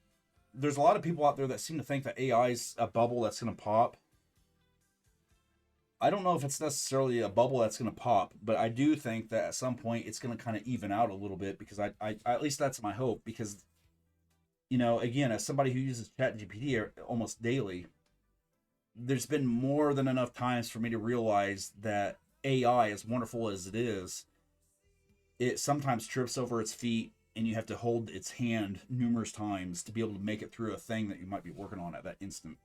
there's a lot of people out there that seem to think that AI is a bubble that's going to pop. I don't know if it's necessarily a bubble that's going to pop, but I do think that at some point it's going to kind of even out a little bit, because I at least that's my hope. Because, again, as somebody who uses ChatGPT almost daily, there's been more than enough times for me to realize that AI, as wonderful as it is, it sometimes trips over its feet, and you have to hold its hand numerous times to be able to make it through a thing that you might be working on at that instant.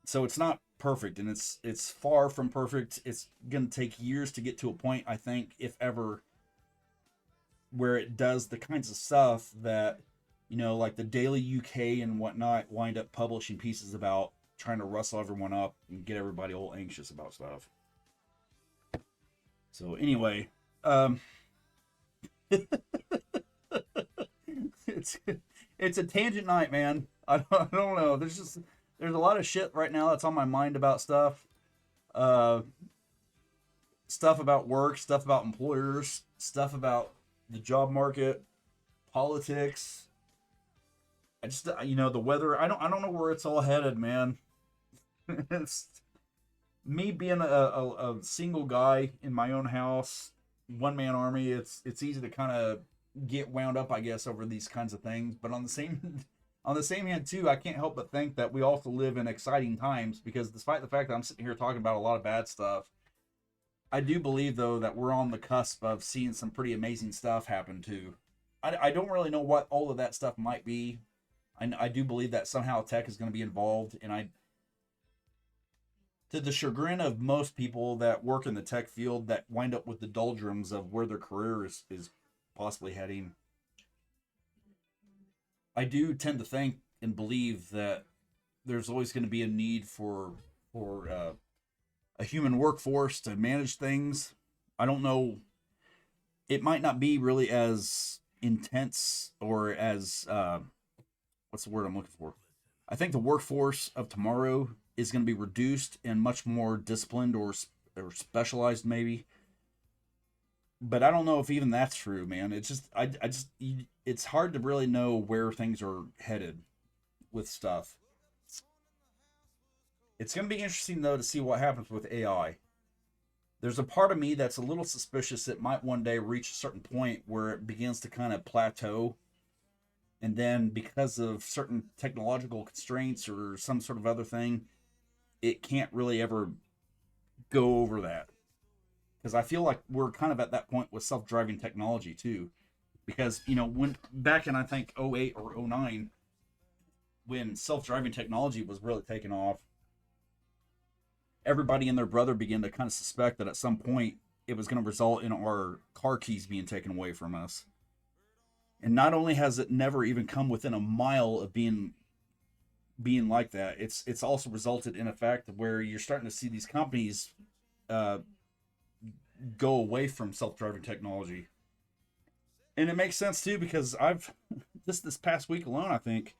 So it's not perfect, and it's far from perfect. It's going to take years to get to a point, I think, if ever, where it does the kinds of stuff that, like the Daily UK and whatnot wind up publishing pieces about, trying to rustle everyone up and get everybody all anxious about stuff. So anyway, it's it's a tangent night, man. I don't know. There's a lot of shit right now that's on my mind about stuff. Uh, Stuff about work, stuff about employers, stuff about the job market, politics. I just, the weather. I don't know where it's all headed, man. It's me being a single guy in my own house, one man army. It's easy to kind of get wound up, I guess, over these kinds of things. But on the same on the same hand, too, I can't help but think that we also live in exciting times, because despite the fact that I'm sitting here talking about a lot of bad stuff, I do believe, though, that we're on the cusp of seeing some pretty amazing stuff happen, too. I don't really know what all of that stuff might be. I do believe that somehow tech is going to be involved, and to the chagrin of most people that work in the tech field that wind up with the doldrums of where their career is possibly heading, I do tend to think and believe that there's always going to be a need for a human workforce to manage things. I don't know. It might not be really as intense, or as what's the word I'm looking for? I think the workforce of tomorrow is going to be reduced and much more disciplined, or specialized, maybe. But I don't know if even that's true, man. It's just it's hard to really know where things are headed with stuff. It's going to be interesting, though, to see what happens with AI. There's a part of me that's a little suspicious it might one day reach a certain point where it begins to kind of plateau, and then because of certain technological constraints or some sort of other thing, it can't really ever go over that. Because I feel like we're kind of at that point with self-driving technology too. Because, when back in, I think, '08 or '09, when self-driving technology was really taking off, everybody and their brother began to kind of suspect that at some point it was going to result in our car keys being taken away from us. And not only has it never even come within a mile of being like that, it's also resulted in a fact where you're starting to see these companies uh, go away from self-driving technology. And it makes sense too, because I've this past week alone, I think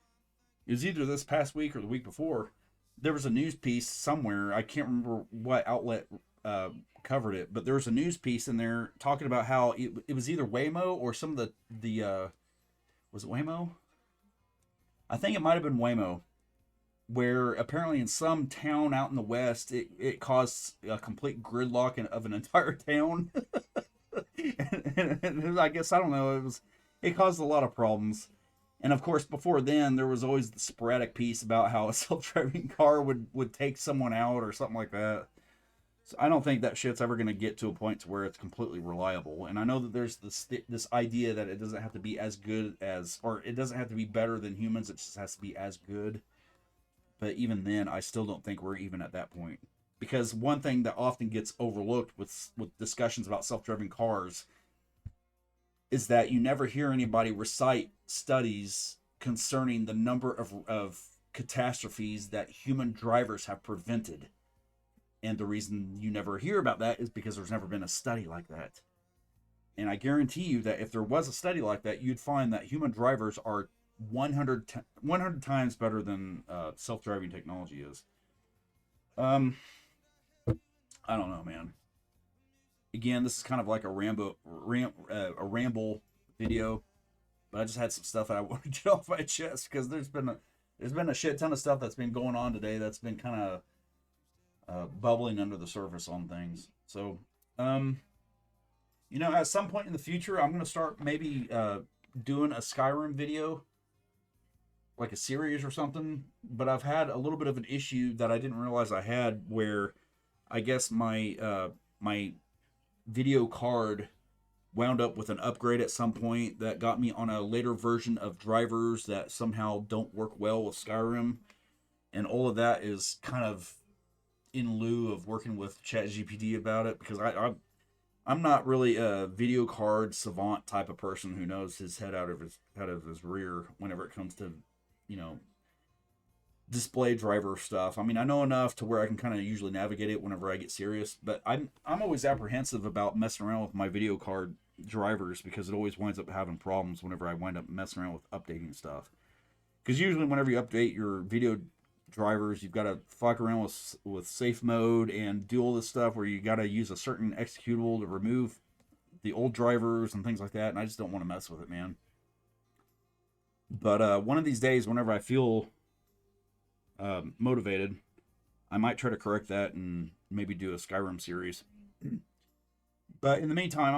it was either this past week or the week before, there was a news piece somewhere. I can't remember what outlet covered it, but there was a news piece in there talking about how it was either Waymo or some of the was it Waymo? I think it might have been Waymo, where apparently in some town out in the west, it caused a complete gridlock of an entire town. And I guess, I don't know, it caused a lot of problems. And of course, before then, there was always the sporadic piece about how a self-driving car would take someone out or something like that. So I don't think that shit's ever going to get to a point to where it's completely reliable. And I know that there's this idea that it doesn't have to be as good as, or it doesn't have to be better than humans. It just has to be as good. But even then, I still don't think we're even at that point. Because one thing that often gets overlooked with discussions about self-driving cars is that you never hear anybody recite studies concerning the number of catastrophes that human drivers have prevented. And the reason you never hear about that is because there's never been a study like that. And I guarantee you that if there was a study like that, you'd find that human drivers are 100 times better than self-driving technology is. I don't know, man. Again, this is kind of like a ramble video, but I just had some stuff that I want to get off my chest because there's been a shit ton of stuff that's been going on today that's been kind of bubbling under the surface on things. So, at some point in the future, I'm gonna start maybe doing a Skyrim video, like a series or something. But I've had a little bit of an issue that I didn't realize I had, where I guess my video card wound up with an upgrade at some point that got me on a later version of drivers that somehow don't work well with Skyrim, and all of that is kind of in lieu of working with ChatGPT about it, because I'm not really a video card savant type of person who knows his head out of his rear whenever it comes to, you know, display driver stuff. I mean, I know enough to where I can kind of usually navigate it whenever I get serious, but I'm always apprehensive about messing around with my video card drivers because it always winds up having problems whenever I wind up messing around with updating stuff. Because usually whenever you update your video drivers, you've got to fuck around with safe mode and do all this stuff where you got to use a certain executable to remove the old drivers and things like that, and I just don't want to mess with it, man. But one of these days, whenever I feel motivated, I might try to correct that and maybe do a Skyrim series. But in the meantime,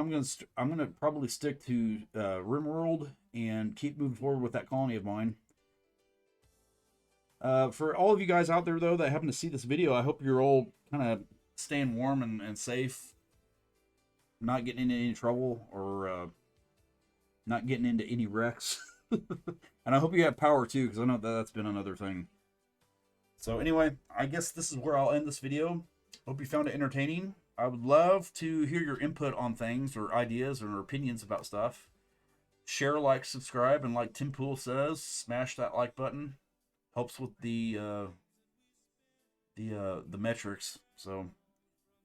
I'm gonna probably stick to RimWorld and keep moving forward with that colony of mine. For all of you guys out there, though, that happen to see this video, I hope you're all kind of staying warm and safe, not getting into any trouble, or not getting into any wrecks. And I hope you have power, too, because I know that's been another thing. So anyway, I guess this is where I'll end this video. Hope you found it entertaining. I would love to hear your input on things, or ideas, or opinions about stuff. Share, like, subscribe, and like Tim Pool says, smash that like button. Helps with the metrics. So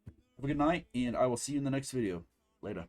have a good night, and I will see you in the next video. Later.